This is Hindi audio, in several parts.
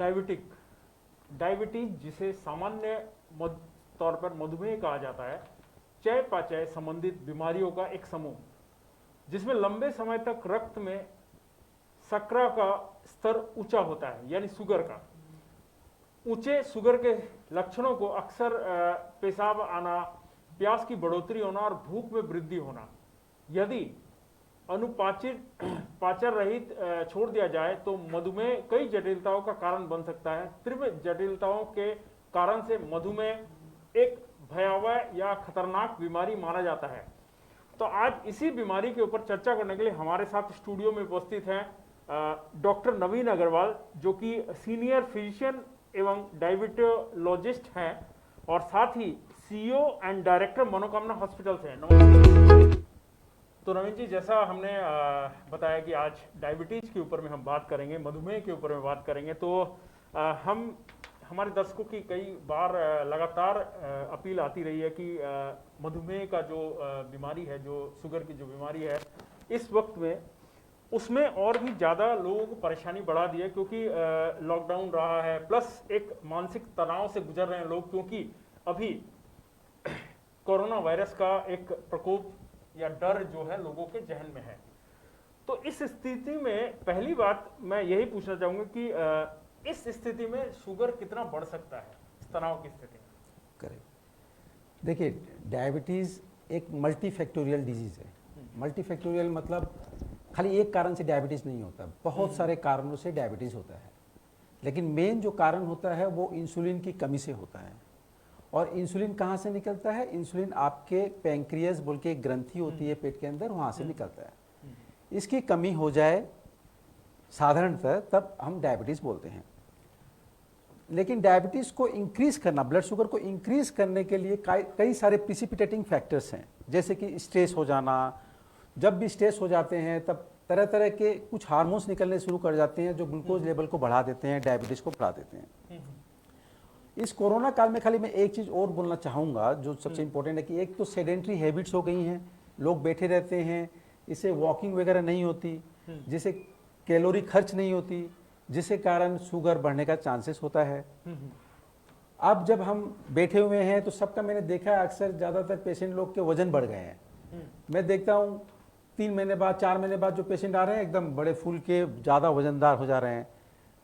डायबिटिक, डायबिटीज जिसे सामान्य तौर पर मधुमेह कहा जाता है, चयापचय संबंधित बीमारियों का एक समूह जिसमें लंबे समय तक रक्त में शर्करा का स्तर ऊंचा होता है, यानी शुगर का। ऊंचे शुगर के लक्षणों को अक्सर पेशाब आना, प्यास की बढ़ोतरी होना और भूख में वृद्धि होना। यदि अनुपाचित पाचन रहित छोड़ दिया जाए तो मधुमेह कई जटिलताओं का कारण बन सकता है। तीव्र जटिलताओं के कारण से मधुमेह एक भयावह या खतरनाक बीमारी माना जाता है। तो आज इसी बीमारी के ऊपर चर्चा करने के लिए हमारे साथ स्टूडियो में उपस्थित हैं डॉक्टर नवीन अग्रवाल, जो कि सीनियर फिजिशियन एवं डायबिटोलॉजिस्ट हैं और साथ ही सीईओ एंड डायरेक्टर मनोकामना हॉस्पिटल से हैं। तो नवीन जी, जैसा हमने बताया कि आज डायबिटीज के ऊपर में हम बात करेंगे, मधुमेह के ऊपर में बात करेंगे, तो हम हमारे दर्शकों की कई बार लगातार अपील आती रही है कि मधुमेह का जो बीमारी है, जो शुगर की जो बीमारी है, इस वक्त में उसमें और भी ज़्यादा लोगों को परेशानी बढ़ा दी है, क्योंकि लॉकडाउन रहा है, प्लस एक मानसिक तनाव से गुजर रहे हैं लोग, क्योंकि अभी कोरोना वायरस का एक प्रकोप या डर जो है लोगों के जहन में है। तो इस स्थिति में पहली बात मैं यही पूछना चाहूँगा कि इस स्थिति में शुगर कितना बढ़ सकता है, इस तनाव की स्थिति में? करेक्ट। देखिए, डायबिटीज़ एक मल्टीफैक्टोरियल डिजीज़ है। मल्टीफैक्टोरियल मतलब खाली एक कारण से डायबिटीज़ नहीं होता, बहुत सारे कारणों से डायबिटीज़ होता है। लेकिन मेन जो कारण होता है वो इंसुलिन की कमी से होता है। और इंसुलिन कहाँ से निकलता है? इंसुलिन आपके पैंक्रियास बोल के एक ग्रंथि होती है पेट के अंदर, वहाँ से निकलता है। इसकी कमी हो जाए साधारणतः तब हम डायबिटीज़ बोलते हैं। लेकिन डायबिटीज़ को इंक्रीज़ करना, ब्लड शुगर को इंक्रीज़ करने के लिए कई सारे प्रिसिपिटेटिंग फैक्टर्स हैं, जैसे कि स्ट्रेस हो जाना। जब भी स्ट्रेस हो जाते हैं तब तरह तरह के कुछ हार्मोन्स निकलने शुरू कर जाते हैं जो ग्लूकोज लेवल को बढ़ा देते हैं, डायबिटीज़ को बढ़ा देते हैं। इस कोरोना काल में खाली मैं एक चीज़ और बोलना चाहूँगा जो सबसे इम्पोर्टेंट है कि एक तो सेडेंट्री हैबिट्स हो गई हैं, लोग बैठे रहते हैं, इससे वॉकिंग वगैरह नहीं होती, जिससे कैलोरी खर्च नहीं होती, जिसके कारण शुगर बढ़ने का चांसेस होता है। अब जब हम बैठे हुए हैं तो सबका मैंने देखा है, अक्सर ज़्यादातर पेशेंट लोग के वजन बढ़ गए हैं। मैं देखता हूँ 3 महीने बाद, 4 महीने बाद जो पेशेंट आ रहे हैं एकदम बड़े फूल के, ज़्यादा वजनदार हो जा रहे हैं।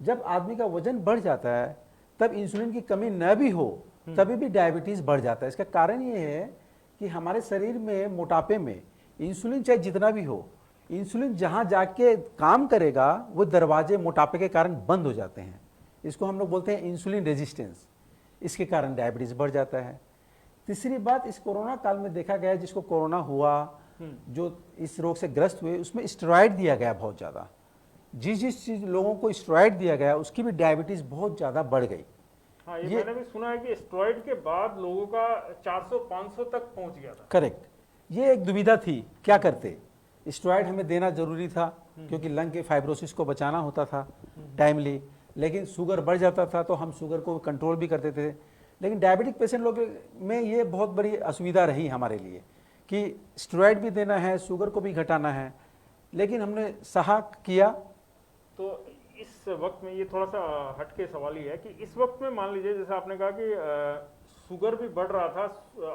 जब आदमी का वजन बढ़ जाता है तब इंसुलिन की कमी न भी हो तभी भी डायबिटीज़ बढ़ जाता है। इसका कारण ये है कि हमारे शरीर में मोटापे में इंसुलिन चाहे जितना भी हो, इंसुलिन जहाँ जाके काम करेगा वो दरवाजे मोटापे के कारण बंद हो जाते हैं। इसको हम लोग बोलते हैं इंसुलिन रेजिस्टेंस। इसके कारण डायबिटीज़ बढ़ जाता है। तीसरी बात, इस कोरोना काल में देखा गया जिसको कोरोना हुआ, जो इस रोग से ग्रस्त हुए, उसमें स्टेरॉइड दिया गया बहुत ज़्यादा। जिस चीज़ लोगों को स्टेरॉइड दिया गया उसकी भी डायबिटीज़ बहुत ज़्यादा बढ़ गई। हाँ, ये मैंने भी सुना है कि स्टेरॉइड के बाद लोगों का 400-500 तक पहुंच गया था। करेक्ट। ये एक दुविधा थी, क्या करते? स्टेरॉइड हमें देना जरूरी था क्योंकि लंग के फाइब्रोसिस को बचाना होता था टाइमली, लेकिन शुगर बढ़ जाता था तो हम शुगर को कंट्रोल भी करते थे। लेकिन डायबिटिक पेशेंट लोग में ये बहुत बड़ी असुविधा रही हमारे लिए कि स्टेरॉइड भी देना है, शुगर को भी घटाना है, लेकिन हमने सहा किया। तो इस वक्त में ये थोड़ा सा हटके सवाल ही है कि इस वक्त में मान लीजिए जैसे आपने कहा कि शुगर भी बढ़ रहा था,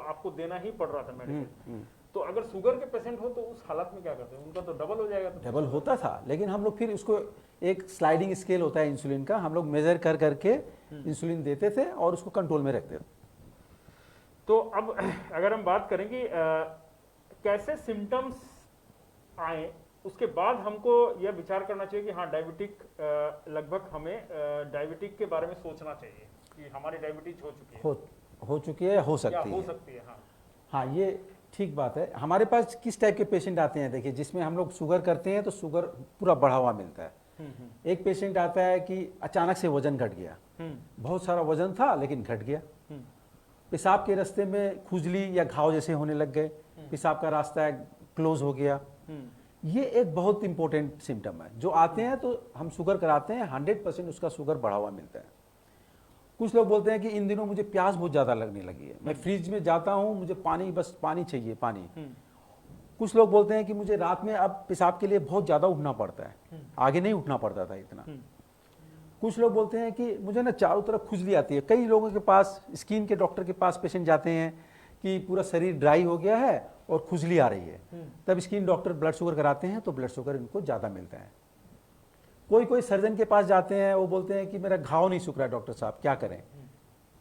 आपको देना ही पड़ रहा था मेडिसिन, तो अगर शुगर के पेशेंट हो तो उस हालत में क्या करते हैं? उनका तो डबल हो जाएगा। तो डबल होता था, लेकिन हम लोग फिर उसको एक स्लाइडिंग स्केल होता है इंसुलिन का, हम लोग मेजर कर करके इंसुलिन देते थे और उसको कंट्रोल में रखते थे। तो अब अगर हम बात करें कि कैसे सिम्टम्स आए, उसके बाद हमको यह विचार करना चाहिए कि हाँ डायबिटिक, लगभग हमें डायबिटिक के बारे में सोचना चाहिए कि हमारी डायबिटीज हो चुकी है, हो चुकी है, हो सकती है। हो सकती है। हाँ हाँ, ये ठीक बात है। हमारे पास किस टाइप के पेशेंट आते हैं? देखिए, जिसमें हम लोग शुगर करते हैं तो शुगर पूरा बढ़ा हुआ मिलता है। एक पेशेंट आता है कि अचानक से वजन घट गया, बहुत सारा वजन था लेकिन घट गया। पेशाब के रास्ते में खुजली या घाव जैसे होने लग गए, पेशाब का रास्ता क्लोज हो गया। ये एक बहुत इंपॉर्टेंट सिम्टम है। जो आते हैं तो हम शुगर कराते हैं, 100% उसका शुगर बढ़ा हुआ मिलता है। कुछ लोग बोलते हैं कि इन दिनों मुझे प्यास बहुत ज़्यादा लगने लगी है, मैं फ्रिज में जाता हूँ, मुझे पानी, बस पानी चाहिए, पानी। कुछ लोग बोलते हैं कि मुझे रात में अब पेशाब के लिए बहुत ज़्यादा उठना पड़ता है, आगे नहीं उठना पड़ता था इतना। कुछ लोग बोलते हैं कि मुझे ना चारों तरफ खुजली आती है। कई लोगों के पास, स्किन के डॉक्टर के पास पेशेंट जाते हैं कि पूरा शरीर ड्राई हो गया है और खुजली आ रही है, तब स्किन डॉक्टर ब्लड शुगर कराते हैं तो ब्लड शुगर इनको ज़्यादा मिलता है। कोई कोई सर्जन के पास जाते हैं, वो बोलते हैं कि मेरा घाव नहीं सूख रहा डॉक्टर साहब, क्या करें?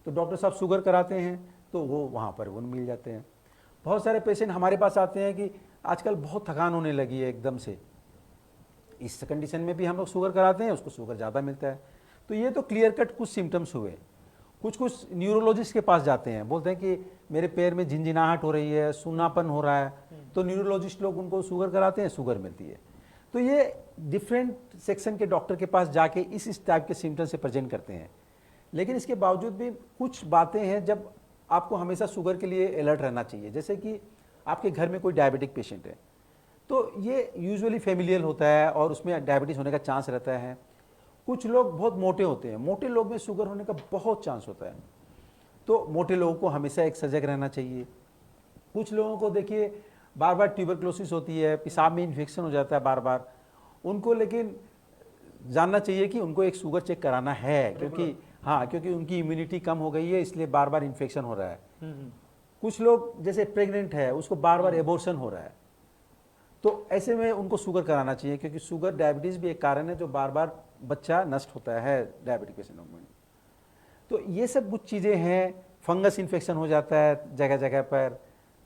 तो डॉक्टर साहब शुगर कराते हैं तो वो वहाँ पर वो मिल जाते हैं। बहुत सारे पेशेंट हमारे पास आते हैं कि आजकल बहुत थकान होने लगी है एकदम से, इस कंडीशन में भी हम लोग शुगर कराते हैं, उसको शुगर ज़्यादा मिलता है। तो ये तो क्लियर कट कुछ सिम्टम्स हुए। कुछ कुछ न्यूरोलॉजिस्ट के पास जाते हैं, बोलते हैं कि मेरे पैर में झिनझिनाहट हो रही है, सुन्नापन हो रहा है, तो न्यूरोलॉजिस्ट लोग उनको शुगर कराते हैं, शुगर मिलती है। तो ये डिफरेंट सेक्शन के डॉक्टर के पास जाके इस टाइप के सिम्टम्स से प्रेजेंट करते हैं। लेकिन इसके बावजूद भी कुछ बातें हैं जब आपको हमेशा शुगर के लिए अलर्ट रहना चाहिए। जैसे कि आपके घर में कोई डायबिटिक पेशेंट है, तो ये यूजुअली फैमिलियल होता है और उसमें डायबिटीज़ होने का चांस रहता है। कुछ लोग बहुत मोटे होते हैं, मोटे लोग में शुगर होने का बहुत चांस होता है, तो मोटे लोगों को हमेशा एक सजग रहना चाहिए। कुछ लोगों को देखिए बार बार ट्यूबरक्लोसिस होती है, पेशाब में इन्फेक्शन हो जाता है बार बार, उनको लेकिन जानना चाहिए कि उनको एक शुगर चेक कराना है, क्योंकि हाँ, क्योंकि उनकी इम्यूनिटी कम हो गई है, इसलिए बार बार इन्फेक्शन हो रहा है। कुछ लोग जैसे प्रेग्नेंट है, उसको बार बार एबॉर्शन हो रहा है, तो ऐसे में उनको शुगर कराना चाहिए, क्योंकि शुगर डायबिटीज़ भी एक कारण है जो बार बार बच्चा नष्ट होता है डायबिटिक पेशेंटों में। तो ये सब कुछ चीज़ें हैं। फंगस इन्फेक्शन हो जाता है जगह जगह पर,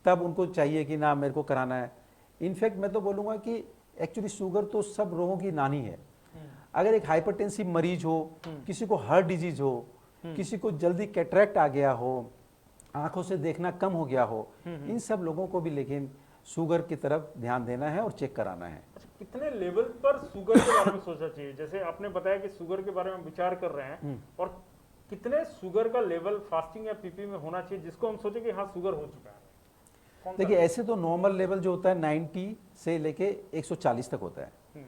तब उनको चाहिए कि ना मेरे को कराना है। इनफैक्ट मैं तो बोलूँगा कि एक्चुअली शुगर तो सब रोगों की नानी है। अगर एक हाइपरटेंसिव मरीज हो, किसी को हार्ट डिजीज हो, किसी को जल्दी कैटरेक्ट आ गया हो, आंखों से देखना कम हो गया हो, इन सब लोगों को भी लेकिन शुगर की तरफ ध्यान देना है और चेक कराना है। अच्छा, कितने लेवल पर शुगर के बारे में सोचना चाहिए? जैसे आपने बताया कि शुगर के बारे में विचार कर रहे हैं, और कितने शुगर का लेवल फास्टिंग या पीपी में होना चाहिए जिसको हम सोचे कि हाँ शुगर हो चुका है? देखिए, ऐसे तो नॉर्मल लेवल जो होता है 90 से लेके 140 तक होता है।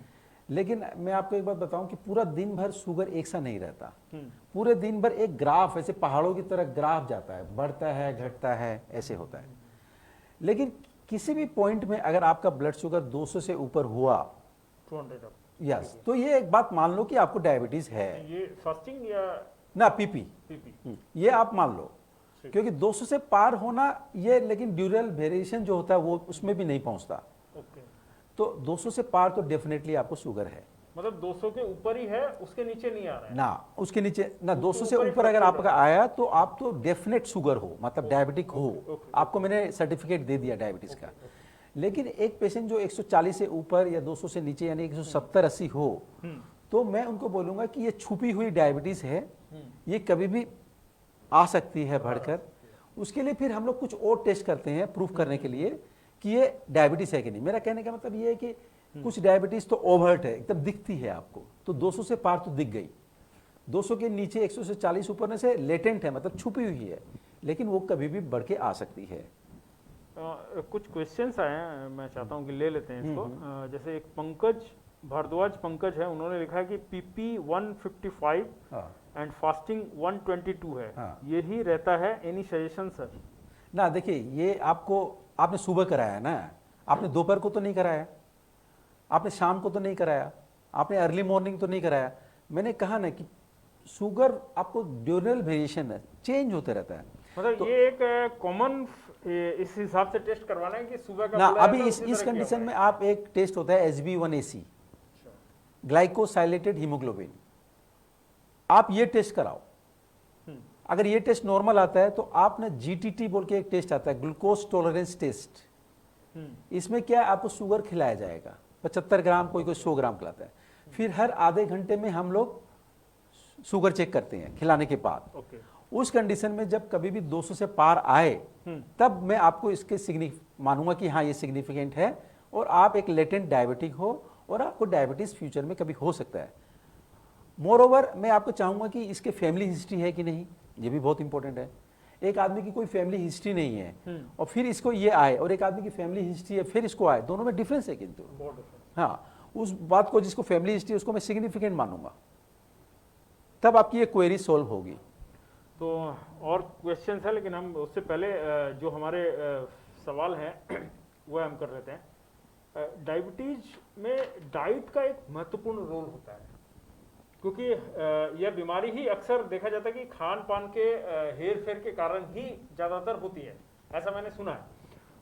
लेकिन मैं आपको एक बात बताऊं कि पूरा दिन भर शुगर एक सा नहीं रहता। पूरे दिन भर एक ग्राफ, ऐसे पहाड़ों की तरह ग्राफ जाता है, बढ़ता है घटता है, ऐसे होता है। लेकिन किसी भी पॉइंट में अगर आपका ब्लड शुगर 200 से ऊपर हुआ, 200 यस, तो ये एक बात मान लो कि आपको डायबिटीज है। ये फास्टिंग या ना पीपी, ये आप मान लो, ठीक। क्योंकि 200 से पार होना ये, लेकिन ड्यूरल वेरिएशन जो होता है वो उसमें भी नहीं पहुंचता। ओके, तो 200 से पार तो डेफिनेटली आपको शुगर है। मतलब 200 के ऊपर ही है, उसके नीचे नहीं आ रहा है ना, उसके नीचे ना, 200 से ऊपर ही ऊपर अगर fluctuate आपका आया तो आप तो डेफिनेट शुगर हो, मतलब डायबिटिक हो। ओके, आपको मैंने सर्टिफिकेट दे दिया डायबिटीज का। लेकिन एक पेशेंट जो 140 से ऊपर या 200 से नीचे यानी 170-80 हो, तो मैं उनको बोलूंगा कि ये छुपी हुई डायबिटीज है, ये कभी भी आ सकती है बढ़कर। उसके लिए फिर हम लोग कुछ और टेस्ट करते हैं प्रूफ करने के लिए कि ये डायबिटीज है कि नहीं। मेरा कहने का मतलब ये है कि कुछ डायबिटीज तो ओवर्ट है, एकदम दिखती है आपको, तो 200 से पार तो दिख गई। 200 के नीचे 100 से 40 ऊपर से लेटेंट है, मतलब छुपी हुई है, लेकिन वो कभी भी बढ़ के आ सकती है। कुछ क्वेश्चंस आए हैं, मैं चाहता हूं कि ले लेते हैं इसको। जैसे एक पंकज है, उन्होंने लिखा है कि पीपी 155 एंड फास्टिंग 122 है। यही रहता है, एनी सजेशन सर? ना, देखिए, ये आपने सुबह कराया है ना, आपने दोपहर को तो नहीं कराया, आपने शाम को तो नहीं कराया, आपने अर्ली मॉर्निंग तो नहीं कराया। मैंने कहा ना कि शुगर आपको ड्यूरल वेरिएशन है, चेंज होते रहता है। मतलब तो ये एक कॉमन इस हिसाब से टेस्ट करवाना है कि सुबह का ना, बुलाया अभी था, इस उसी तरह किया कंडीशन हुआ में है। आप एक टेस्ट होता है HbA1c, ग्लाइकोसाइलेटेड हीमोग्लोबिन, आप ये टेस्ट कराओ। अगर ये टेस्ट नॉर्मल आता है तो आप ना GTT बोल के एक टेस्ट आता है, ग्लूकोज टॉलरेंस टेस्ट। इसमें क्या है, आपको शुगर खिलाया जाएगा 75 ग्राम, कोई 100 ग्राम खिलाता है। फिर हर आधे घंटे में हम लोग शुगर चेक करते हैं खिलाने के बाद। ओके, उस कंडीशन में जब कभी भी 200 से पार आए, तब मैं आपको इसके मानूंगा कि हाँ ये सिग्निफिकेंट है और आप एक लेटेंट डायबिटिक हो और आपको डायबिटीज फ्यूचर में कभी हो सकता है। मोर ओवर मैं आपको चाहूंगा कि इसके फैमिली हिस्ट्री है कि नहीं, ये भी बहुत इंपॉर्टेंट है। एक आदमी की कोई फैमिली हिस्ट्री नहीं है और फिर इसको ये आए, और एक आदमी की फैमिली हिस्ट्री है फिर इसको आए, दोनों में डिफरेंस है। किंतु हाँ, उस बात को जिसको फैमिली हिस्ट्री उसको मैं सिग्निफिकेंट मानूंगा, तब आपकी ये क्वेरी सॉल्व होगी। तो और क्वेश्चंस है, लेकिन हम उससे पहले जो हमारे सवाल हैं वो हम कर लेते हैं। डायबिटीज में डाइट का एक महत्वपूर्ण रोल होता है, क्योंकि यह बीमारी ही अक्सर देखा जाता है कि खान पान के हेर फेर के कारण ही ज़्यादातर होती है, ऐसा मैंने सुना है।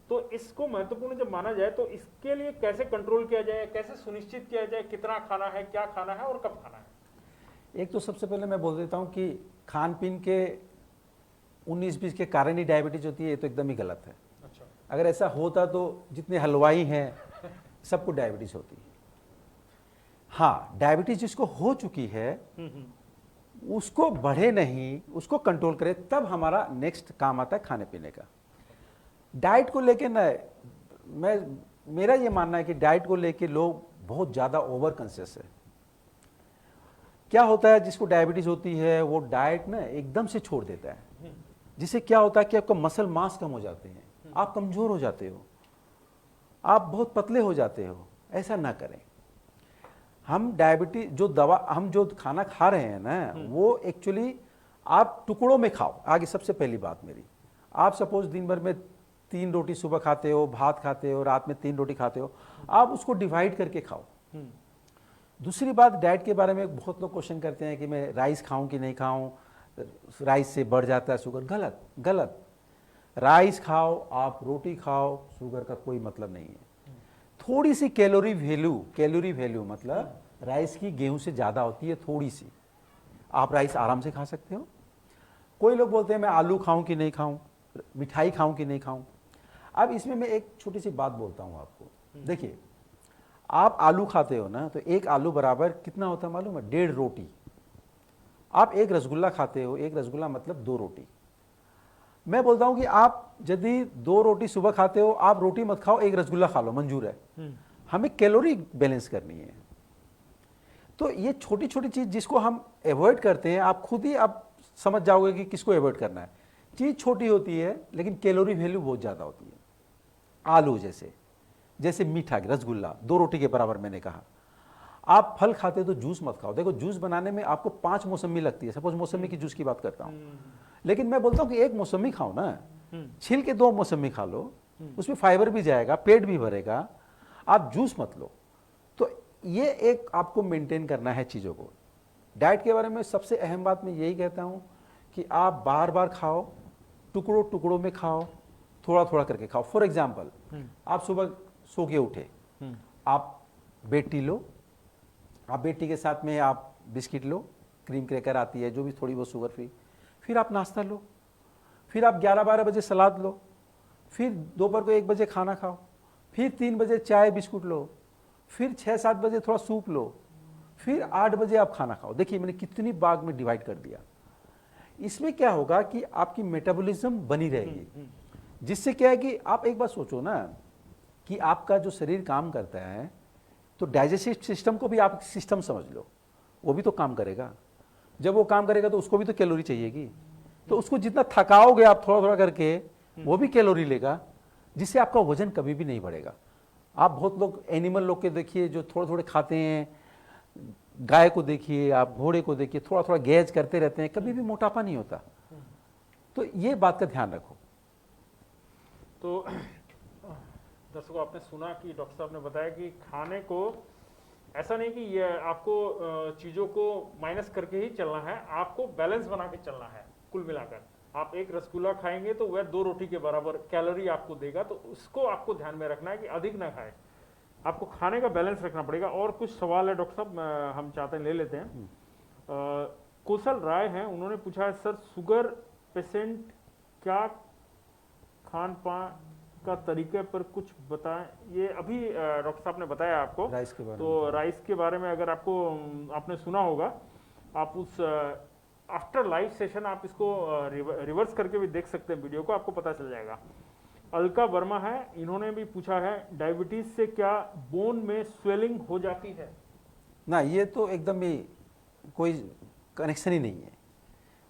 तो इसको महत्वपूर्ण जब माना जाए तो इसके लिए कैसे कंट्रोल किया जाए, कैसे सुनिश्चित किया जाए कितना खाना है, क्या खाना है और कब खाना है? एक तो सबसे पहले मैं बोल देता हूँ कि खान पीन के 19-20 के कारण ही डायबिटीज होती है, ये तो एकदम ही गलत है। अच्छा। अगर ऐसा होता तो जितने हलवाई हैं सबको डायबिटीज होती। हाँ, डायबिटीज जिसको हो चुकी है उसको बढ़े नहीं, उसको कंट्रोल करे, तब हमारा नेक्स्ट काम आता है खाने पीने का। डाइट को लेके ना मेरा ये मानना है कि डाइट को लेके लोग बहुत ज़्यादा ओवर कॉन्शियस है। क्या होता है, जिसको डायबिटीज होती है वो डाइट ना एकदम से छोड़ देता है, जिससे क्या होता है कि आपका मसल मास कम हो जाते हैं, आप कमजोर हो जाते हो, आप बहुत पतले हो जाते हो। ऐसा ना करें। हम डायबिटीज हम जो खाना खा रहे हैं ना, वो एक्चुअली आप टुकड़ों में खाओ। आगे सबसे पहली बात मेरी, आप सपोज दिन भर में 3 रोटी सुबह खाते हो, भात खाते हो, रात में 3 रोटी खाते हो, आप उसको डिवाइड करके खाओ। दूसरी बात, डाइट के बारे में बहुत लोग क्वेश्चन करते हैं कि मैं राइस खाऊं कि नहीं खाऊं, राइस से बढ़ जाता है शुगर। गलत गलत। राइस खाओ, आप रोटी खाओ, शुगर का कोई मतलब नहीं है। थोड़ी सी कैलोरी वैल्यू मतलब राइस की गेहूं से ज़्यादा होती है, थोड़ी सी। आप राइस आराम से खा सकते हो। कोई लोग बोलते हैं मैं आलू खाऊं कि नहीं खाऊं, मिठाई खाऊं कि नहीं खाऊं। अब इसमें मैं एक छोटी सी बात बोलता हूं आपको। देखिए, आप आलू खाते हो ना, तो एक आलू बराबर कितना होता है मालूम है? 1.5 रोटी। आप एक रसगुल्ला खाते हो, एक रसगुल्ला मतलब 2 रोटी। मैं बोलता हूं कि आप यदि 2 रोटी सुबह खाते हो, आप रोटी मत खाओ, एक रसगुल्ला खा लो, मंजूर है। हमें कैलोरी बैलेंस करनी है। तो ये छोटी छोटी चीज जिसको हम अवॉइड करते हैं, आप खुद ही आप समझ जाओगे कि किसको अवॉइड करना है। चीज छोटी होती है लेकिन कैलोरी वैल्यू बहुत ज्यादा होती है। आलू जैसे मीठा रसगुल्ला 2 रोटी के बराबर मैंने कहा। आप फल खाते हो तो जूस मत खाओ। देखो, जूस बनाने में आपको 5 मौसमी लगती है, सपोज मौसमी की जूस की बात करता हूं, लेकिन मैं बोलता हूं कि एक मौसमी खाओ ना, छील के 2 मौसमी खा लो, उसमें फाइबर भी जाएगा, पेट भी भरेगा, आप जूस मत लो। तो ये एक आपको मेंटेन करना है चीज़ों को। डाइट के बारे में सबसे अहम बात मैं यही कहता हूँ कि आप बार बार खाओ, टुकड़ों टुकड़ों में खाओ, थोड़ा थोड़ा करके खाओ। फॉर एग्जाम्पल, आप सुबह सो के उठे, आप बेड टी लो, आप बेड टी के साथ में आप बिस्किट लो, क्रीम क्रैकर आती है जो भी थोड़ी बहुत शुगर फ्री, फिर आप नाश्ता लो, फिर आप 11-12 बजे सलाद लो, फिर दोपहर को 1 बजे खाना खाओ, फिर 3 बजे चाय बिस्कुट लो, फिर 6-7 बजे थोड़ा सूप लो, फिर 8 बजे आप खाना खाओ। देखिए मैंने कितनी भाग में डिवाइड कर दिया। इसमें क्या होगा कि आपकी मेटाबॉलिज्म बनी रहेगी, जिससे क्या है कि आप एक बार सोचो ना कि आपका जो शरीर काम करता है, तो डाइजेस्टिव सिस्टम को भी आप सिस्टम समझ लो, वो भी तो काम करेगा। जब वो काम करेगा तो उसको भी तो कैलोरी चाहिएगी, तो उसको जितना थकाओगे आप थोड़ा थोड़ा करके, वो भी कैलोरी लेगा, जिससे आपका वजन कभी भी नहीं बढ़ेगा। आप बहुत लोग एनिमल लोग के देखिए जो थोड़े थोड़े खाते हैं, गाय को देखिए, आप घोड़े को देखिए, थोड़ा थोड़ा गेज करते रहते हैं, कभी भी मोटापा नहीं होता। तो ये बात का ध्यान रखो। तो दर्शकों, आपने सुना कि डॉक्टर साहब ने बताया कि खाने को ऐसा नहीं कि ये आपको चीज़ों को माइनस करके ही चलना है, आपको बैलेंस बना के चलना है। कुल मिलाकर आप एक रसगुल्ला खाएंगे तो वह 2 रोटी के बराबर कैलोरी आपको देगा, तो उसको आपको ध्यान में रखना है कि अधिक ना खाए, आपको खाने का बैलेंस रखना पड़ेगा। और कुछ सवाल है डॉक्टर साहब, हम चाहते हैं ले लेते हैं। कौशल राय हैं, उन्होंने पूछा है सर, शुगर पेशेंट क्या खान पान का तरीके पर कुछ बताएं। ये अभी डॉक्टर साहब ने बताया आपको राइस के बारे तो राइस के बारे में अगर आपको आपने सुना होगा, आप उस आफ्टर लाइव सेशन आप इसको रिवर्स करके भी देख सकते हैं वीडियो को, आपको पता चल जाएगा। अलका वर्मा है, इन्होंने भी पूछा है डायबिटीज से क्या बोन में स्वेलिंग हो जाती है? ना, ये तो एकदम ही कोई कनेक्शन ही नहीं है।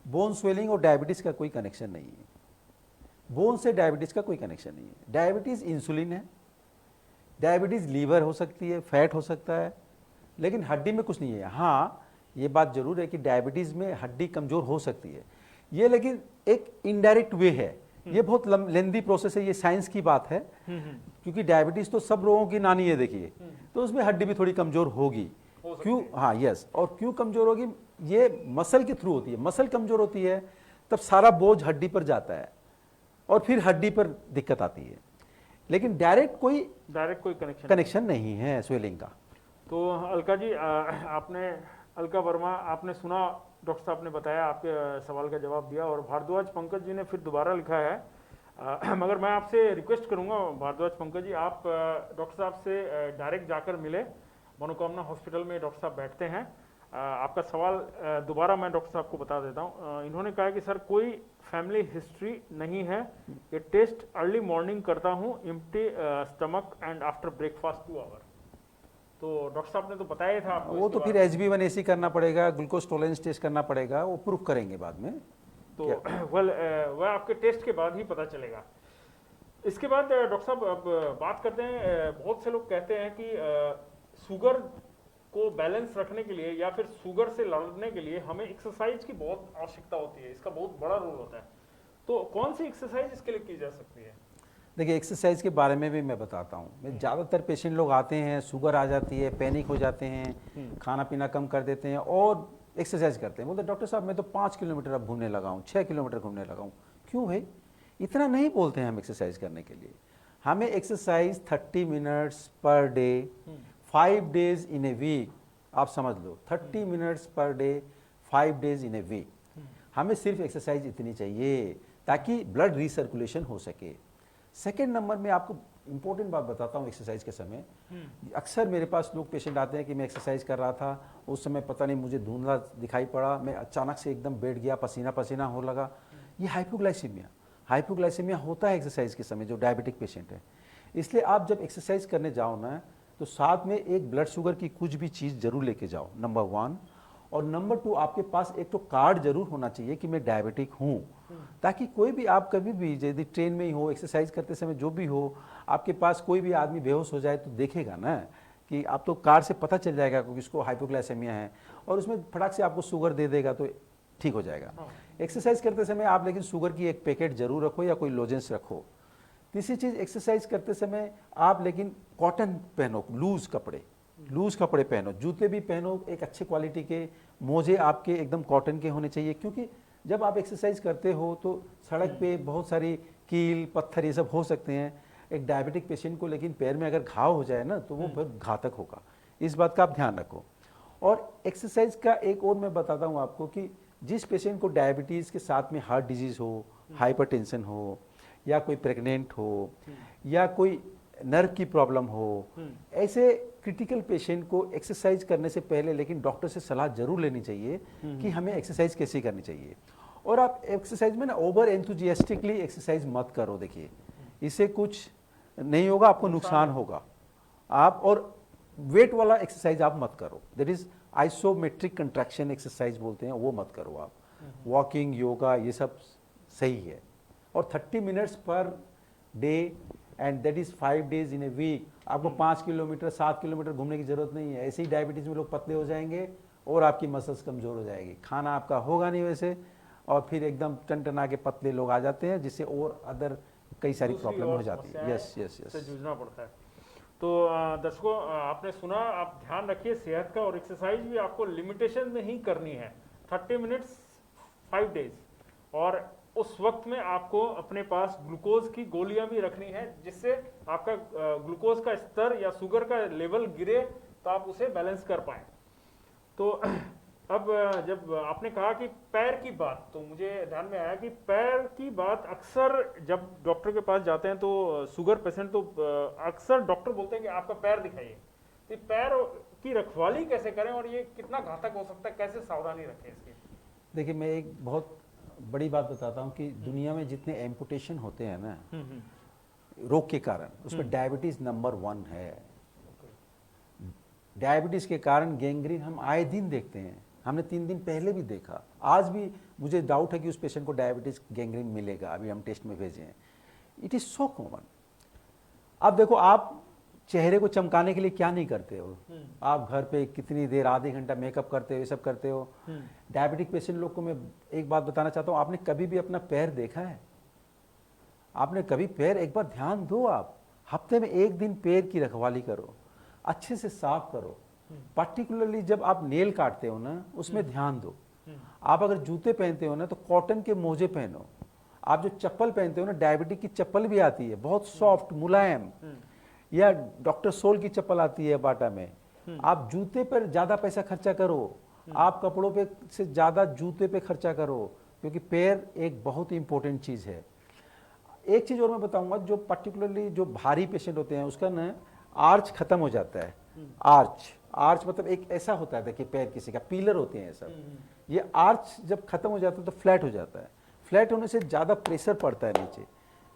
बोन स्वेलिंग और डायबिटीज का कोई कनेक्शन नहीं है। बोन से डायबिटीज का कोई कनेक्शन नहीं है। डायबिटीज इंसुलिन है, डायबिटीज लीवर हो सकती है, फैट हो सकता है, लेकिन हड्डी में कुछ नहीं है। हाँ, ये बात जरूर है कि डायबिटीज में हड्डी कमजोर हो सकती है, ये लेकिन एक इनडायरेक्ट वे है। ये बहुत लेंदी प्रोसेस है, ये साइंस की बात है, क्योंकि डायबिटीज तो सब लोगों की नानी है देखिए, तो उसमें हड्डी भी थोड़ी कमजोर होगी, क्यों, हाँ यस, और क्यों कमजोर होगी, ये मसल के थ्रू होती है। मसल कमजोर होती है तब सारा बोझ हड्डी पर जाता है और फिर हड्डी पर दिक्कत आती है, लेकिन डायरेक्ट कोई कनेक्शन नहीं है स्वेलिंग का। तो अलका जी, आपने, अलका वर्मा, आपने सुना, डॉक्टर साहब ने बताया, आपके सवाल का जवाब दिया, और भारद्वाज पंकज जी ने फिर दोबारा लिखा है, मगर मैं आपसे रिक्वेस्ट करूंगा भारद्वाज पंकज जी, आप डॉक्टर साहब से डायरेक्ट जाकर मिले, मनोकामना हॉस्पिटल में डॉक्टर साहब बैठते हैं। आपका सवाल दोबारा मैं डॉक्टर साहब को बता देता हूँ। इन्होंने कहा कि सर कोई फैमिली हिस्ट्री नहीं है, ये टेस्ट अर्ली मॉर्निंग करता हूँ, empty stomach and after breakfast 2 hour. तो डॉक्टर साहब ने तो बताया था आपको, वो तो फिर HbA1c करना पड़ेगा, ग्लूकोज टॉलरेंस टेस्ट करना पड़ेगा, वो प्रूफ करेंगे बाद में। तो वह आपके टेस्ट के बाद ही पता चलेगा। इसके बाद डॉक्टर साहब अब बात करते हैं, बहुत से लोग कहते हैं कि शुगर को बैलेंस रखने के लिए या फिर शुगर से लड़ने के लिए हमें एक्सरसाइज की बहुत आवश्यकता होती है, इसका बहुत बड़ा रोल होता है। तो कौन सी एक्सरसाइज इसके लिए की जा सकती है? देखिए, एक्सरसाइज के बारे में भी मैं बताता हूँ। मैं ज़्यादातर पेशेंट लोग आते हैं, शुगर आ जाती है, पैनिक हो जाते हैं, खाना पीना कम कर देते हैं और एक्सरसाइज करते हैं। बोलते डॉक्टर साहब मैं तो 5 किलोमीटर अब घूमने लगा हूँ, 6 किलोमीटर घूमने लगा हूँ। क्यों भाई, इतना नहीं बोलते हैं हम एक्सरसाइज करने के लिए। हमें exercise 30 minutes per day 5 days in a week, आप समझ लो 30 minutes per day 5 days in a week. हमें सिर्फ एक्सरसाइज इतनी चाहिए ताकि ब्लड रिसर्कुलेशन हो सके। सेकेंड नंबर में आपको इंपॉर्टेंट बात बताता हूँ एक्सरसाइज के समय। अक्सर मेरे पास लोग पेशेंट आते हैं कि मैं एक्सरसाइज कर रहा था, उस समय पता नहीं मुझे धुंधला दिखाई पड़ा, मैं अचानक से एकदम बैठ गया, पसीना पसीना हो लगा। ये हाइपोग्लाइसीमिया होता है एक्सरसाइज के समय जो डायबिटिक पेशेंट है। इसलिए आप जब एक्सरसाइज करने जाओ ना, तो साथ में एक ब्लड शुगर की कुछ भी चीज़ जरूर लेके जाओ, नंबर 1। और नंबर 2, आपके पास एक तो कार्ड जरूर होना चाहिए कि मैं डायबिटिक हूँ, ताकि कोई भी आप कभी भी यदि ट्रेन में ही हो, एक्सरसाइज करते समय जो भी हो, आपके पास कोई भी आदमी बेहोश हो जाए तो देखेगा ना कि आप तो कार्ड से पता चल जाएगा कि इसको हाइपोग्लाइसेमिया है, और उसमें फटाक से आपको शुगर दे देगा तो ठीक हो जाएगा। एक्सरसाइज करते समय आप लेकिन शुगर की एक पैकेट जरूर रखो या कोई लोजेंस रखो। तीसरी चीज़, एक्सरसाइज करते समय आप लेकिन कॉटन पहनो, लूज कपड़े पहनो, जूते भी पहनो एक अच्छे क्वालिटी के, मोजे आपके एकदम कॉटन के होने चाहिए, क्योंकि जब आप एक्सरसाइज करते हो तो सड़क पे बहुत सारी कील पत्थर ये सब हो सकते हैं एक डायबिटिक पेशेंट को, लेकिन पैर में अगर घाव हो जाए ना तो वो बहुत घातक होगा। इस बात का आप ध्यान रखो। और एक्सरसाइज का एक और मैं बताता हूँ आपको कि जिस पेशेंट को डायबिटीज़ के साथ में हार्ट डिजीज़ हो, हाइपरटेंशन हो, या कोई प्रेग्नेंट हो, या कोई नर्व की प्रॉब्लम हो, ऐसे क्रिटिकल पेशेंट को एक्सरसाइज करने से पहले लेकिन डॉक्टर से सलाह जरूर लेनी चाहिए कि हमें एक्सरसाइज कैसे करनी चाहिए। और आप एक्सरसाइज में ना ओवर एंथुजियास्टिकली एक्सरसाइज मत करो। देखिए, इससे कुछ नहीं होगा, आपको नुकसान होगा। आप और वेट वाला एक्सरसाइज आप मत करो, that is isometric contraction exercise बोलते हैं, वो मत करो आप। वॉकिंग, योगा, ये सब सही है। और 30 minutes per day and that is 5 days in a week. आपको 5 किलोमीटर 7 किलोमीटर घूमने की जरूरत नहीं है। ऐसे ही डायबिटीज में लोग पतले हो जाएंगे और आपकी मसल्स कमजोर हो जाएगी, खाना आपका होगा नहीं वैसे, और फिर एकदम टन के पतले लोग आ जाते हैं, जिससे और अदर कई सारी प्रॉब्लम हो जाती है। यस यस यस, जूझना पड़ता है। तो दर्शकों, आपने सुना, आप ध्यान रखिए सेहत का, और एक्सरसाइज भी आपको लिमिटेशन में ही करनी है, 30 मिनट्स 5 डेज। और उस वक्त में आपको अपने पास ग्लूकोज की गोलियां भी रखनी है, जिससे आपका ग्लूकोज का स्तर या शुगर का लेवल गिरे तो आप उसे बैलेंस कर पाएं। तो अब जब आपने कहा कि पैर की बात, तो मुझे ध्यान में आया कि पैर की बात अक्सर जब डॉक्टर के पास जाते हैं तो शुगर पेशेंट तो अक्सर डॉक्टर बोलते हैं कि आपका पैर दिखाइए। तो पैर की रखवाली कैसे करें और ये कितना घातक हो सकता है, कैसे सावधानी रखें इसकी? देखिए, मैं एक बहुत बड़ी बात बताता हूँ कि दुनिया में जितने एम्पुटेशन होते हैं ना रोग के कारण, उसमें डायबिटीज नंबर 1 है। डायबिटीज के कारण गैंग्रीन हम आए दिन देखते हैं, हमने 3 दिन पहले भी देखा, आज भी मुझे डाउट है कि उस पेशेंट को डायबिटीज गैंग्रीन मिलेगा, अभी हम टेस्ट में भेजे हैं। It is so common. अब देखो, आप चेहरे को चमकाने के लिए क्या नहीं करते हो, आप घर पे कितनी देर, आधे घंटा मेकअप करते हो, ये सब करते हो। डायबिटिक पेशेंट लोग को मैं एक बात बताना चाहता हूँ, आपने कभी भी अपना पैर देखा है? आपने कभी पैर, एक बार ध्यान दो, आप हफ्ते में 1 दिन पैर की रखवाली करो, अच्छे से साफ करो, पर्टिकुलरली जब आप नेल काटते हो ना, उसमें ध्यान दो। आप अगर जूते पहनते हो ना तो कॉटन के मोजे पहनो। आप जो चप्पल पहनते हो ना, डायबिटिक की चप्पल भी आती है बहुत सॉफ्ट मुलायम, या डॉक्टर सोल की चप्पल आती है बाटा में। आप जूते पर ज्यादा पैसा खर्चा करो, आप कपड़ों पे से ज्यादा जूते पे खर्चा करो, क्योंकि पैर एक बहुत ही इंपॉर्टेंट चीज है। एक चीज और मैं बताऊंगा, जो पर्टिकुलरली जो भारी पेशेंट होते हैं उसका ना आर्च खत्म हो जाता है। आर्च आर्च मतलब एक ऐसा होता है, देखिए पैर किसी का पिलर होते हैं सब, ये आर्च जब खत्म हो जाता है तो फ्लैट हो जाता है। फ्लैट होने से ज्यादा प्रेशर पड़ता है नीचे,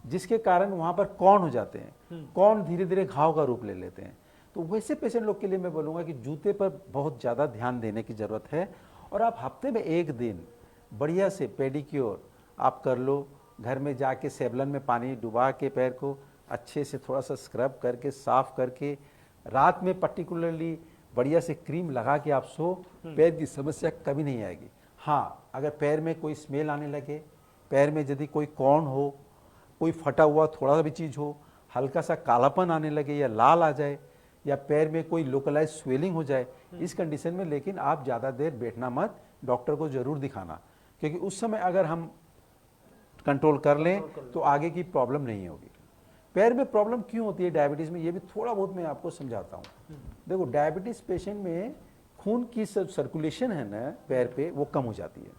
जिसके कारण वहां पर कॉर्न हो जाते हैं। कॉर्न धीरे धीरे घाव का रूप ले लेते हैं। तो वैसे पेशेंट लोग के लिए मैं बोलूंगा कि जूते पर बहुत ज़्यादा ध्यान देने की ज़रूरत है। और आप हफ्ते में एक दिन बढ़िया से पेडिक्योर आप कर लो, घर में जाके सेवलन में पानी डुबा के पैर को अच्छे से थोड़ा सा स्क्रब करके साफ करके, रात में पर्टिकुलरली बढ़िया से क्रीम लगा के आप सो, पैर की समस्या कभी नहीं आएगी। हाँ, अगर पैर में कोई स्मेल आने लगे, पैर में यदि कोई कॉर्न हो, कोई फटा हुआ थोड़ा सा भी चीज़ हो, हल्का सा कालापन आने लगे या लाल आ जाए, या पैर में कोई लोकलाइज स्वेलिंग हो जाए, इस कंडीशन में लेकिन आप ज़्यादा देर बैठना मत, डॉक्टर को ज़रूर दिखाना, क्योंकि उस समय अगर हम कंट्रोल कर लें तो आगे की प्रॉब्लम नहीं होगी। पैर में प्रॉब्लम क्यों होती है डायबिटीज़ में, ये भी थोड़ा बहुत मैं आपको समझाता हूँ। देखो, डायबिटीज़ पेशेंट में खून की सर्कुलेशन है ना पैर पे, वो कम हो जाती है।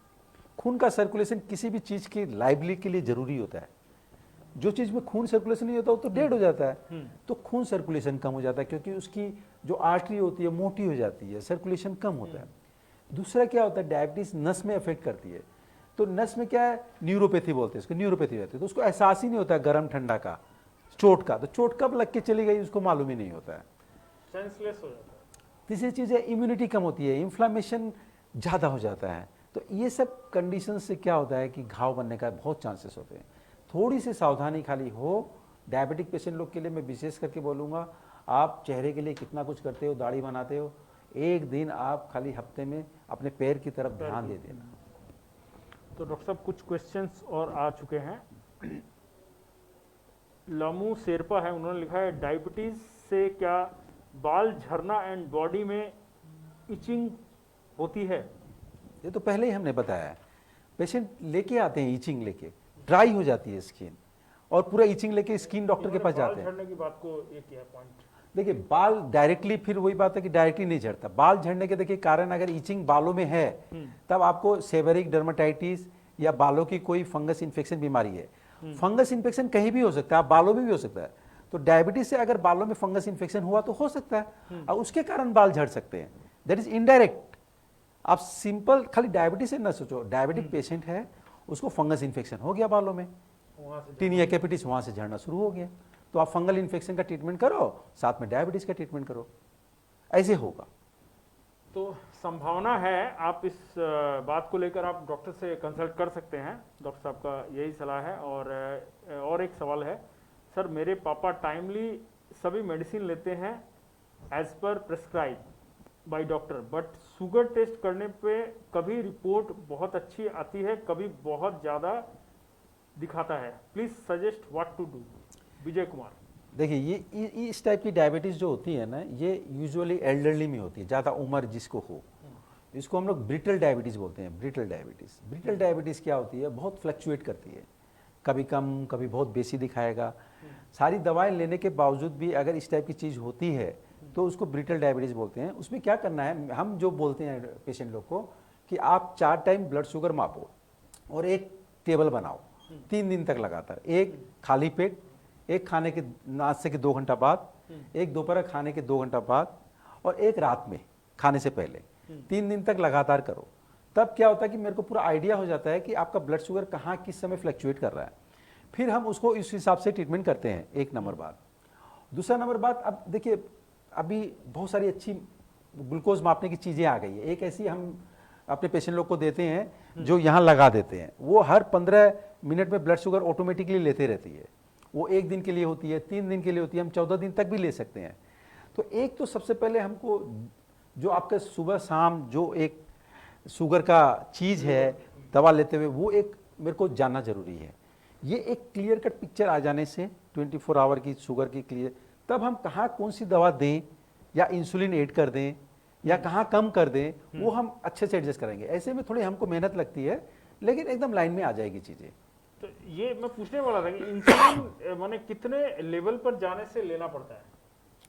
खून का सर्कुलेशन किसी भी चीज़ की लाइबिलिटी के लिए ज़रूरी होता है। जो चीज में खून सर्कुलेशन नहीं होता वो तो डेड हो जाता है। तो खून सर्कुलेशन कम हो जाता है, क्योंकि उसकी जो आर्टरी होती है मोटी हो जाती है, सर्कुलेशन कम होता है। दूसरा क्या होता है, डायबिटीज नस में अफेक्ट करती है। तो नस में क्या है, न्यूरोपैथी बोलते हैं इसको, न्यूरोपैथी रहती है, तो उसको एहसास ही नहीं होता गर्म ठंडा का, चोट का। तो चोट कब लग के चली गई उसको मालूम ही नहीं होता है, सेंसलेस हो जाता है। तीसरी चीज है इम्यूनिटी कम होती है, इन्फ्लामेशन ज्यादा हो जाता है। तो ये सब कंडीशन से क्या होता है कि घाव बनने का बहुत चांसेस होते हैं। थोड़ी सी सावधानी खाली हो। डायबिटिक पेशेंट लोग के लिए मैं विशेष करके बोलूँगा, आप चेहरे के लिए कितना कुछ करते हो, दाढ़ी बनाते हो, एक दिन आप खाली हफ्ते में अपने पैर की तरफ ध्यान दे देना। तो डॉक्टर साहब कुछ क्वेश्चंस और आ चुके हैं। लामू शेरपा है, उन्होंने लिखा है डायबिटीज से क्या बाल झरना एंड बॉडी में इचिंग होती है? ये तो पहले ही हमने बताया है, पेशेंट लेके आते हैं इचिंग लेके, ड्राई हो जाती है स्किन, और पूरा इचिंग लेके स्किन डॉक्टर के पास जाते हैं। बाल झड़ने की बात को एक किया पॉइंट। देखिए, बाल डायरेक्टली, फिर वही बात है कि डायरेक्टली नहीं झड़ता। बाल झड़ने के देखिए कारण, अगर इचिंग बालों में है तब आपको सेवेरिक डर्मेटाइटिस या बालों की कोई फंगस इन्फेक्शन बीमारी है। फंगस इन्फेक्शन कहीं भी हो सकता है, आप बालों में भी हो सकता है। तो डायबिटीज से अगर बालों में फंगस इन्फेक्शन हुआ तो हो सकता है, और उसके कारण बाल झड़ सकते हैं। That is indirect. आप सिंपल खाली डायबिटीज से न सोचो, डायबिटिक पेशेंट है, उसको फंगस इन्फेक्शन हो गया बालों में, टीनिया कैपिटिस वहां से झड़ना शुरू हो गया, तो आप फंगल इन्फेक्शन का ट्रीटमेंट करो, साथ में डायबिटीज का ट्रीटमेंट करो, ऐसे होगा। तो संभावना है, आप इस बात को लेकर आप डॉक्टर से कंसल्ट कर सकते हैं, डॉक्टर साहब का यही सलाह है। और एक सवाल है, सर मेरे पापा टाइमली सभी मेडिसिन लेते हैं as per prescribe by doctor, but sugar test करने पे कभी रिपोर्ट बहुत अच्छी आती है, कभी बहुत ज़्यादा दिखाता है, please suggest what to do. Vijay Kumar. देखिए, ये इस टाइप की डायबिटीज़ जो होती है ना, ये यूजुअली एल्डरली में होती है, ज़्यादा उम्र जिसको हो। इसको हम लोग ब्रिटल डायबिटीज़ बोलते हैं, ब्रिटल डायबिटीज़। ब्रिटल डायबिटीज़ क्या होती है, बहुत फ्लक्चुएट करती है, कभी कम कभी बहुत बेसी दिखाएगा। सारी दवाएं लेने के बावजूद भी अगर इस टाइप की चीज़ होती है तो उसको ब्रिटल डायबिटीज़ बोलते हैं। उसमें क्या करना है, हम जो बोलते हैं पेशेंट लोग को कि आप 4 टाइम ब्लड शुगर मापो और एक टेबल बनाओ 3 दिन तक लगातार, एक खाली पेट, एक खाने के नाश्ते के 2 घंटा बाद, एक दोपहर खाने के 2 घंटा बाद, और एक रात में खाने से पहले, 3 दिन तक लगातार करो। तब क्या होता है कि मेरे को पूरा आइडिया हो जाता है कि आपका ब्लड शुगर कहाँ किस समय फ्लक्चुएट कर रहा है। फिर हम उसको इस हिसाब से ट्रीटमेंट करते हैं, एक नंबर बात। दूसरा नंबर बात, अब देखिए अभी बहुत सारी अच्छी ग्लूकोज मापने की चीज़ें आ गई है। एक ऐसी हम अपने पेशेंट लोग को देते हैं जो यहाँ लगा देते हैं, वो हर 15 मिनट में ब्लड शुगर ऑटोमेटिकली लेते रहती है। वो 1 दिन के लिए होती है, 3 दिन के लिए होती है, हम 14 दिन तक भी ले सकते हैं। तो एक तो सबसे पहले हमको जो आपका सुबह शाम जो एक शुगर का चीज़ है दवा लेते हुए, वो एक मेरे को जानना जरूरी है। ये एक क्लियर कट पिक्चर आ जाने से 24 आवर की शुगर की क्लियर, तब हम कहाँ कौन सी दवा दें या इंसुलिन ऐड कर दें या कहाँ कम कर दें, वो हम अच्छे से एडजस्ट करेंगे। ऐसे में थोड़ी हमको मेहनत लगती है, लेकिन एकदम लाइन में आ जाएगी चीज़ें। तो ये मैं पूछने वाला था कि इंसुलिन माने कितने लेवल पर जाने से लेना पड़ता है?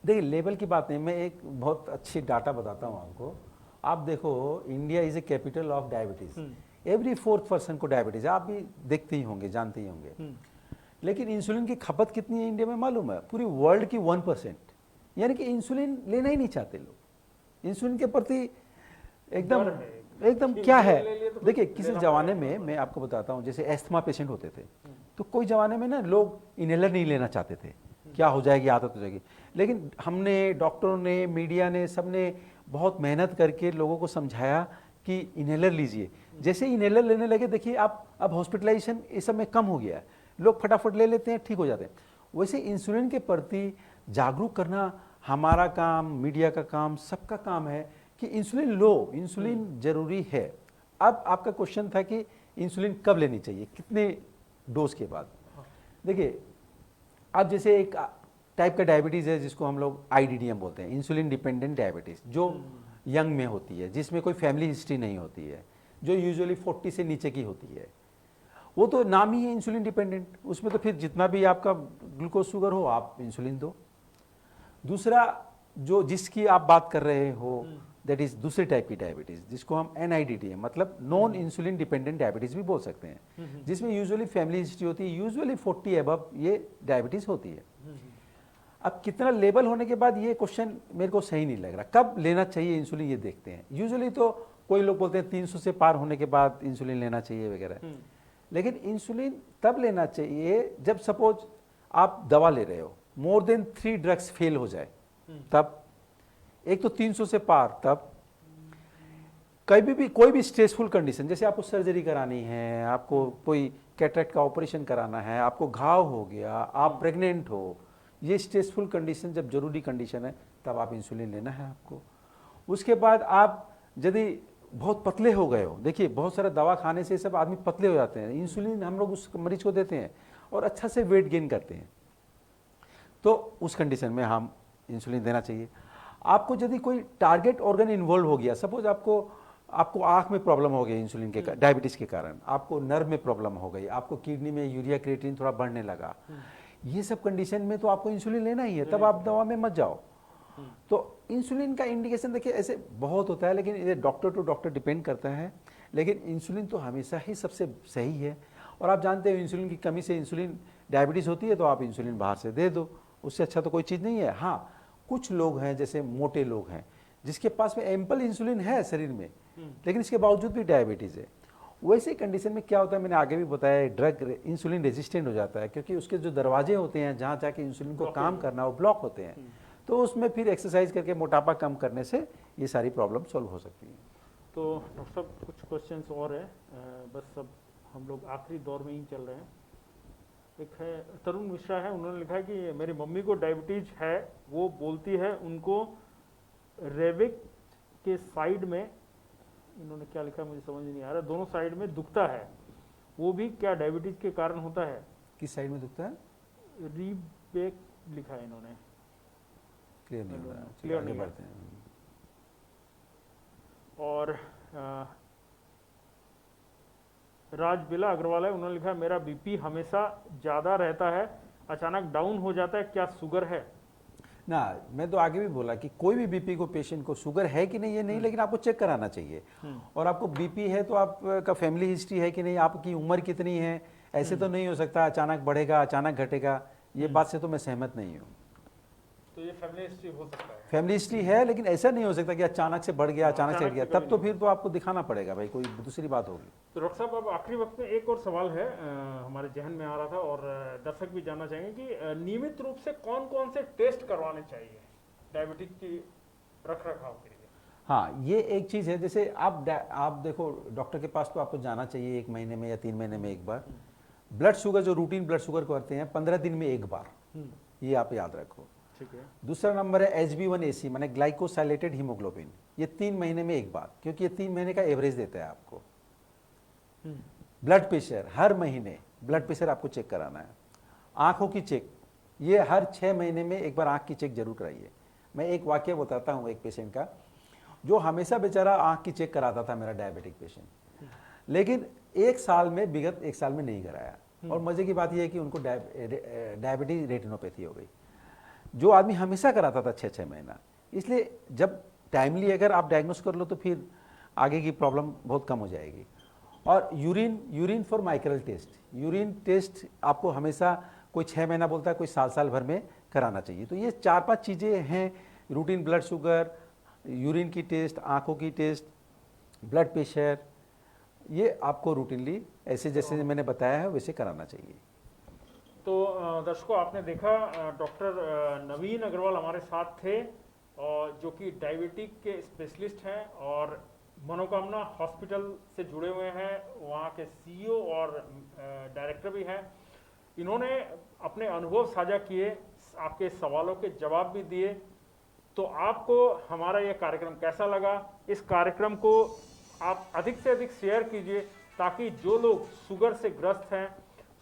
देखिए लेवल की बात नहीं, मैं एक बहुत अच्छी डाटा बताता हूँ आपको। आप देखो, India is a capital of diabetes. Every 4th person को डायबिटीज़ है, आप भी देखते ही होंगे, जानते ही होंगे। लेकिन इंसुलिन की खपत कितनी है इंडिया में मालूम है? पूरी वर्ल्ड की 1%। यानी कि इंसुलिन लेना ही नहीं चाहते लोग। इंसुलिन के प्रति एकदम एकदम क्या है, देखिए किसी ज़माने में मैं आपको बताता हूँ, जैसे एस्थमा पेशेंट होते थे, तो कोई ज़माने में ना लोग इनहेलर नहीं लेना चाहते थे, क्या हो जाएगी, आदत हो जाएगी। लेकिन हमने, डॉक्टरों ने, मीडिया ने, सबने बहुत मेहनत करके लोगों को समझाया कि इनहेलर लीजिए। जैसे इनहेलर लेने लगे, देखिए आप अब हॉस्पिटलाइजेशन इस सब में कम हो गया है, लोग फटाफट ले लेते हैं, ठीक हो जाते हैं। वैसे इंसुलिन के प्रति जागरूक करना हमारा काम, मीडिया का काम, सबका काम है कि इंसुलिन लो, इंसुलिन जरूरी है। अब आपका क्वेश्चन था कि इंसुलिन कब लेनी चाहिए, कितने डोज के बाद। देखिए अब जैसे एक टाइप का डायबिटीज़ है जिसको हम लोग IDDM बोलते हैं, इंसुलिन डिपेंडेंट डायबिटीज़, जो यंग में होती है, जिसमें कोई फैमिली हिस्ट्री नहीं होती है, जो यूजुअली 40 से नीचे की होती है। वो तो नाम ही है इंसुलिन डिपेंडेंट, उसमें तो फिर जितना भी आपका ग्लूकोज शुगर हो आप इंसुलिन दो। दूसरा जो जिसकी आप बात कर रहे हो, दैट इज दूसरे टाइप की डायबिटीज़, जिसको हम NIDDM मतलब नॉन इंसुलिन डिपेंडेंट डायबिटीज़ भी बोल सकते हैं, जिसमें यूजुअली फैमिली हिस्ट्री होती है, यूजुअली 40 एबव ये डायबिटीज़ होती है। अब कितना लेवल होने के बाद, ये क्वेश्चन मेरे को सही नहीं लग रहा, कब लेना चाहिए इंसुलिन ये देखते हैं। यूजुअली तो कोई लोग बोलते हैं 300 से पार होने के बाद इंसुलिन लेना चाहिए वगैरह, लेकिन इंसुलिन तब लेना चाहिए जब सपोज आप दवा ले रहे हो, मोर देन 3 ड्रग्स फेल हो जाए, तब। एक तो 300 से पार, तब। कभी भी कोई भी स्ट्रेसफुल कंडीशन, जैसे आपको सर्जरी करानी है, आपको कोई कैटरेक्ट का ऑपरेशन कराना है, आपको घाव हो गया, आप प्रेग्नेंट हो, ये स्ट्रेसफुल कंडीशन जब जरूरी कंडीशन है, तब आप इंसुलिन लेना है आपको। उसके बाद आप यदि बहुत पतले हो गए हो, देखिए बहुत सारा दवा खाने से सब आदमी पतले हो जाते हैं, इंसुलिन हम लोग उस मरीज को देते हैं और अच्छा से वेट गेन करते हैं, तो उस कंडीशन में हम इंसुलिन देना चाहिए। आपको यदि कोई टारगेट ऑर्गन इन्वॉल्व हो गया, सपोज आपको आंख में प्रॉब्लम हो गई इंसुलिन के डायबिटीज के कारण, आपको नर्व में प्रॉब्लम हो गई, आपको किडनी में यूरिया क्रिएटिनिन थोड़ा बढ़ने लगा, ये सब कंडीशन में तो आपको इंसुलिन लेना ही है, तब आप दवा में मत जाओ। तो इंसुलिन का इंडिकेशन देखिए ऐसे बहुत होता है, लेकिन ये डॉक्टर टू डॉक्टर डिपेंड करता है, लेकिन इंसुलिन तो हमेशा ही सबसे सही है। और आप जानते हो इंसुलिन की कमी से इंसुलिन डायबिटीज़ होती है, तो आप इंसुलिन बाहर से दे दो, उससे अच्छा तो कोई चीज़ नहीं है। हाँ, कुछ लोग हैं जैसे मोटे लोग हैं जिसके पास में एम्पल इंसुलिन है शरीर में, लेकिन इसके बावजूद भी डायबिटीज़ है, वैसे कंडीशन में क्या होता है, मैंने आगे भी बताया, ड्रग इंसुलिन रेजिस्टेंट हो जाता है, क्योंकि उसके जो दरवाजे होते हैं जहाँ जाके इंसुलिन को काम करना, वो ब्लॉक होते हैं। तो उसमें फिर एक्सरसाइज करके मोटापा कम करने से ये सारी प्रॉब्लम सॉल्व हो सकती है। तो डॉक्टर साहब कुछ क्वेश्चंस और हैं, बस सब हम लोग आखिरी दौर में ही चल रहे हैं। एक है तरुण मिश्रा है, उन्होंने लिखा है कि मेरी मम्मी को डायबिटीज है, वो बोलती है उनको रेबिक के साइड में, इन्होंने क्या लिखा मुझे समझ नहीं आ रहा, दोनों साइड में दुखता है, वो भी क्या डायबिटीज के कारण होता है? किस साइड में दुखता है? रीबेक लिखा है इन्होंने, क्लियर नहीं हो रहा, क्लियर आगे नहीं है। बढ़ते हैं। और राज बिला अग्रवाल है, उन्होंने लिखा है मेरा बीपी हमेशा ज़्यादा रहता है, अचानक डाउन हो जाता है, क्या शुगर है? ना, मैं तो आगे भी बोला कि कोई भी बीपी को पेशेंट को शुगर है कि नहीं, ये नहीं, लेकिन आपको चेक कराना चाहिए। और आपको बीपी है तो आपका फैमिली हिस्ट्री है कि नहीं, आपकी उम्र कितनी है, ऐसे तो नहीं हो सकता अचानक बढ़ेगा अचानक घटेगा, ये बात से तो मैं सहमत नहीं हूँ। तो ये फैमिली हिस्ट्री हो सकता है? फैमिली हिस्ट्री है, लेकिन ऐसा नहीं हो सकता कि अचानक से बढ़ गया, अचानक से घट गया, तब तो फिर तो आपको दिखाना पड़ेगा भाई, कोई दूसरी बात होगी। तो डॉक्टर साहब अब आखिरी वक्त में एक और सवाल है, हमारे जहन में आ रहा था और दर्शक भी जानना चाहेंगे कि नियमित रूप से कौन कौन से टेस्ट करवाने चाहिए डायबिटीज की रख रखाव के लिए? हाँ, ये एक चीज़ है, जैसे आप देखो डॉक्टर के पास तो आपको जाना चाहिए 1 महीने में या 3 महीने में एक बार। ब्लड शुगर जो रूटीन ब्लड शुगर करते हैं 15 दिन में एक बार, ये आप याद रखो। ठीक है। दूसरा नंबर है HbA1c माने ग्लाइकोसाइलेटेड हीमोग्लोबिन, ये 3 महीने में एक बार, क्योंकि ये 3 महीने का एवरेज देता है आपको। ब्लड प्रेशर हर महीने ब्लड प्रेशर आपको चेक कराना है। आंखों की चेक, ये हर 6 महीने में एक बार आंख की चेक जरूर कराइए। मैं एक वाक्य बताता हूँ एक पेशेंट का, जो हमेशा बेचारा आंख की चेक कराता था मेरा डायबिटिक पेशेंट, लेकिन एक साल में, विगत एक साल में नहीं कराया। और मजे की बात यह है कि उनको डायबिटीज रेटिनोपैथी हो गई, जो आदमी हमेशा कराता था 6-6 महीना। इसलिए जब टाइमली अगर आप डायग्नोस कर लो तो फिर आगे की प्रॉब्लम बहुत कम हो जाएगी। और यूरिन फॉर माइक्रोल टेस्ट, यूरिन टेस्ट आपको हमेशा कोई 6 महीना बोलता है, कोई साल भर में कराना चाहिए। तो ये 4-5 चीज़ें हैं, रूटीन ब्लड शुगर, यूरिन की टेस्ट, आंखों की टेस्ट, ब्लड प्रेशर, ये आपको रूटीनली ऐसे जैसे मैंने बताया है वैसे कराना चाहिए। तो दर्शकों, आपने देखा डॉक्टर नवीन अग्रवाल हमारे साथ थे, और जो कि डायबिटिक के स्पेशलिस्ट हैं और मनोकामना हॉस्पिटल से जुड़े हुए हैं, वहाँ के सीईओ और डायरेक्टर भी हैं। इन्होंने अपने अनुभव साझा किए, आपके सवालों के जवाब भी दिए। तो आपको हमारा ये कार्यक्रम कैसा लगा? इस कार्यक्रम को आप अधिक से अधिक शेयर कीजिए, ताकि जो लोग शुगर से ग्रस्त हैं,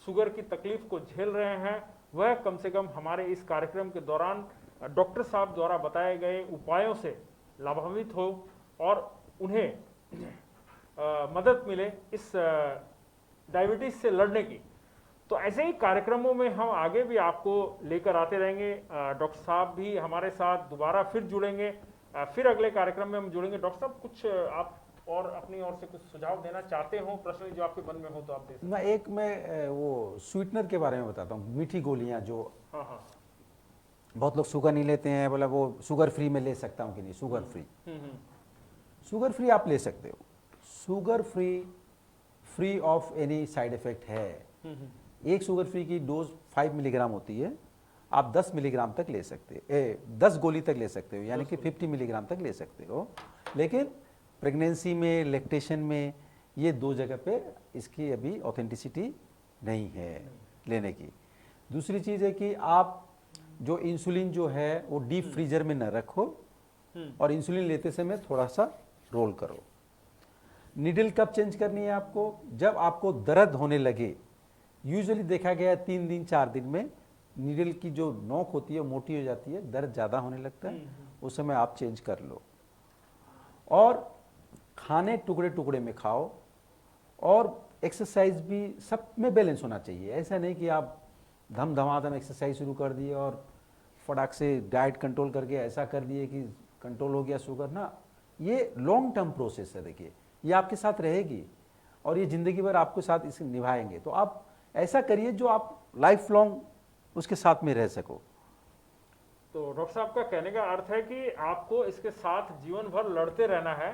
शुगर की तकलीफ को झेल रहे हैं, वह कम से कम हमारे इस कार्यक्रम के दौरान डॉक्टर साहब द्वारा बताए गए उपायों से लाभान्वित हो और उन्हें मदद मिले इस डायबिटीज से लड़ने की। तो ऐसे ही कार्यक्रमों में हम आगे भी आपको लेकर आते रहेंगे। डॉक्टर साहब भी हमारे साथ दोबारा फिर जुड़ेंगे, फिर अगले कार्यक्रम में हम जुड़ेंगे। डॉक्टर साहब, कुछ आप और अपनी ओर से कुछ सुझाव देना चाहते हो, प्रश्न जो आपके मन में हो तो आप दे सकते हैं। मैं वो स्वीटनर के बारे में बताता हूँ, मीठी गोलियाँ जो हाँ। बहुत लोग शुगर नहीं लेते हैं, बोला वो शुगर फ्री में ले सकता हूँ कि नहीं, शुगर फ्री। शुगर फ्री आप ले सकते हो, sugar free of any side effect है। एक शुगर फ्री की डोज 5 मिलीग्राम होती है, आप 10 मिलीग्राम तक ले सकते हो, 10 गोली तक ले सकते हो, यानी कि 50 मिलीग्राम तक ले सकते हो। लेकिन प्रेगनेंसी में, लैक्टेशन में, ये 2 जगह पे इसकी अभी ऑथेंटिसिटी नहीं है लेने की। दूसरी चीज़ है कि आप जो इंसुलिन जो है वो डीप फ्रीजर में न रखो, और इंसुलिन लेते समय थोड़ा सा रोल करो। नीडल कब चेंज करनी है आपको? जब आपको दर्द होने लगे। यूजुअली देखा गया 3 दिन 4 दिन में नीडल की जो नोक होती है मोटी हो जाती है, दर्द ज़्यादा होने लगता है, उस समय आप चेंज कर लो। और खाने टुकड़े टुकड़े में खाओ, और एक्सरसाइज भी सब में बैलेंस होना चाहिए। ऐसा नहीं कि आप धमाधम एक्सरसाइज शुरू कर दिए और फटाक से डाइट कंट्रोल करके ऐसा कर दिए कि कंट्रोल हो गया शुगर ना। ये लॉन्ग टर्म प्रोसेस है, देखिए ये आपके साथ रहेगी और ये ज़िंदगी भर आपके साथ इसे निभाएंगे। तो आप ऐसा करिए जो आप लाइफ लॉन्ग उसके साथ में रह सको। तो डॉक्टर साहब का कहने का अर्थ है कि आपको इसके साथ जीवन भर लड़ते रहना है।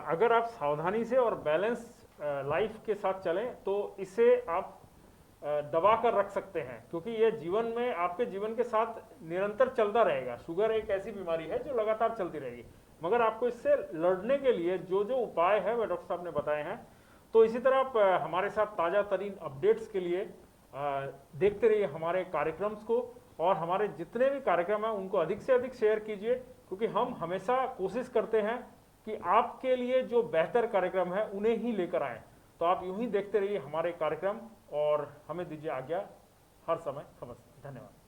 अगर आप सावधानी से और बैलेंस लाइफ के साथ चलें तो इसे आप दबा कर रख सकते हैं, क्योंकि ये जीवन में, आपके जीवन के साथ निरंतर चलता रहेगा। शुगर एक ऐसी बीमारी है जो लगातार चलती रहेगी, मगर आपको इससे लड़ने के लिए जो जो उपाय है वह डॉक्टर साहब ने बताए हैं। तो इसी तरह आप हमारे साथ ताज़ा तरीन अपडेट्स के लिए देखते रहिए हमारे कार्यक्रम्स को, और हमारे जितने भी कार्यक्रम हैं उनको अधिक से अधिक शेयर कीजिए, क्योंकि हम हमेशा कोशिश करते हैं कि आपके लिए जो बेहतर कार्यक्रम है उन्हें ही लेकर आएँ। तो आप यूं ही देखते रहिए हमारे कार्यक्रम, और हमें दीजिए आज्ञा। हर समय नमस्ते, धन्यवाद।